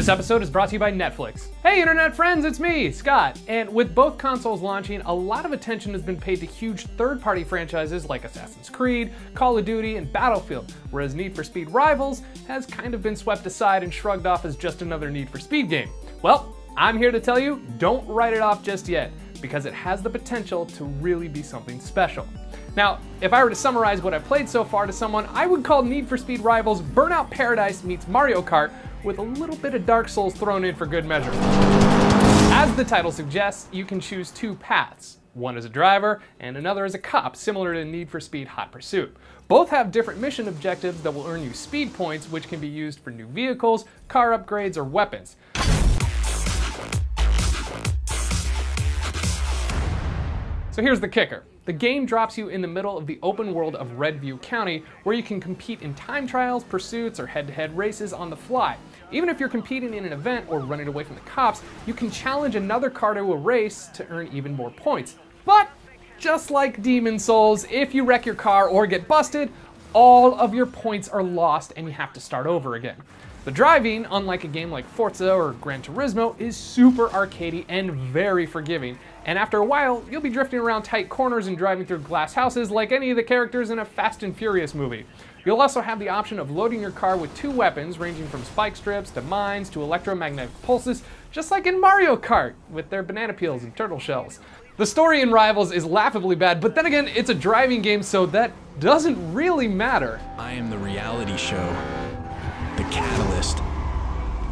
This episode is brought to you by Netflix. Hey internet friends, it's me, Scott. And with both consoles launching, a lot of attention has been paid to huge third-party franchises like Assassin's Creed, Call of Duty, and Battlefield, whereas Need for Speed Rivals has kind of been swept aside and shrugged off as just another Need for Speed game. Well, I'm here to tell you, don't write it off just yet, because it has the potential to really be something special. Now, if I were to summarize what I've played so far to someone, I would call Need for Speed Rivals Burnout Paradise meets Mario Kart with a little bit of Dark Souls thrown in for good measure. As the title suggests, you can choose two paths. One as a driver, and another as a cop, similar to Need for Speed Hot Pursuit. Both have different mission objectives that will earn you speed points, which can be used for new vehicles, car upgrades, or weapons. So here's the kicker. The game drops you in the middle of the open world of Redview County, where you can compete in time trials, pursuits, or head-to-head races on the fly. Even if you're competing in an event or running away from the cops, you can challenge another car to a race to earn even more points. But just like Demon's Souls, if you wreck your car or get busted, all of your points are lost and you have to start over again. The driving, unlike a game like Forza or Gran Turismo, is super arcadey and very forgiving, and after a while, you'll be drifting around tight corners and driving through glass houses like any of the characters in a Fast and Furious movie. You'll also have the option of loading your car with two weapons ranging from spike strips to mines to electromagnetic pulses, just like in Mario Kart with their banana peels and turtle shells. The story in Rivals is laughably bad, but then again, it's a driving game, so that doesn't really matter. I am the reality show, the catalyst,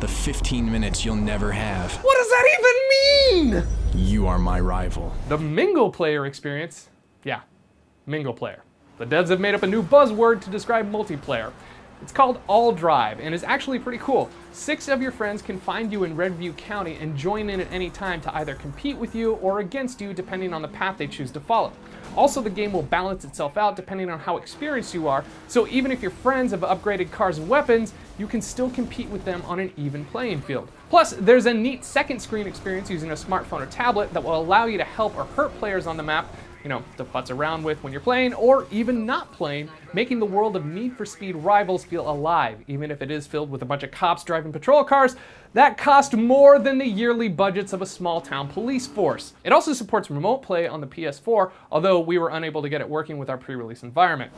the 15 minutes you'll never have. What does that even mean? You are my rival. The Mingle player experience? Yeah, Mingle player. The devs have made up a new buzzword to describe multiplayer. It's called All Drive and is actually pretty cool. 6 of your friends can find you in Redview County and join in at any time to either compete with you or against you depending on the path they choose to follow. Also, the game will balance itself out depending on how experienced you are, so even if your friends have upgraded cars and weapons, you can still compete with them on an even playing field. Plus, there's a neat second screen experience using a smartphone or tablet that will allow you to help or hurt players on the map, to futz around with when you're playing, or even not playing, making the world of Need for Speed Rivals feel alive, even if it is filled with a bunch of cops driving patrol cars that cost more than the yearly budgets of a small-town police force. It also supports remote play on the PS4, although we were unable to get it working with our pre-release environment.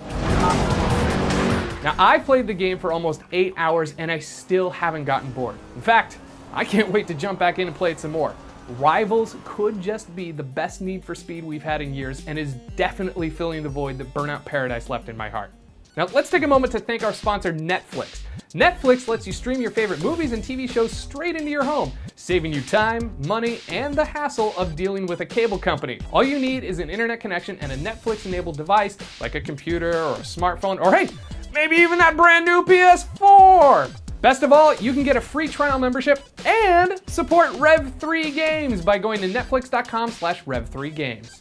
Now, I played the game for almost 8 hours and I still haven't gotten bored. In fact, I can't wait to jump back in and play it some more. Rivals could just be the best Need for Speed we've had in years and is definitely filling the void that Burnout Paradise left in my heart. Now let's take a moment to thank our sponsor Netflix. Netflix lets you stream your favorite movies and TV shows straight into your home, saving you time, money, and the hassle of dealing with a cable company. All you need is an internet connection and a Netflix-enabled device like a computer or a smartphone, or hey, maybe even that brand new PS4! Best of all, you can get a free trial membership and support Rev3 Games by going to netflix.com/Rev3Games.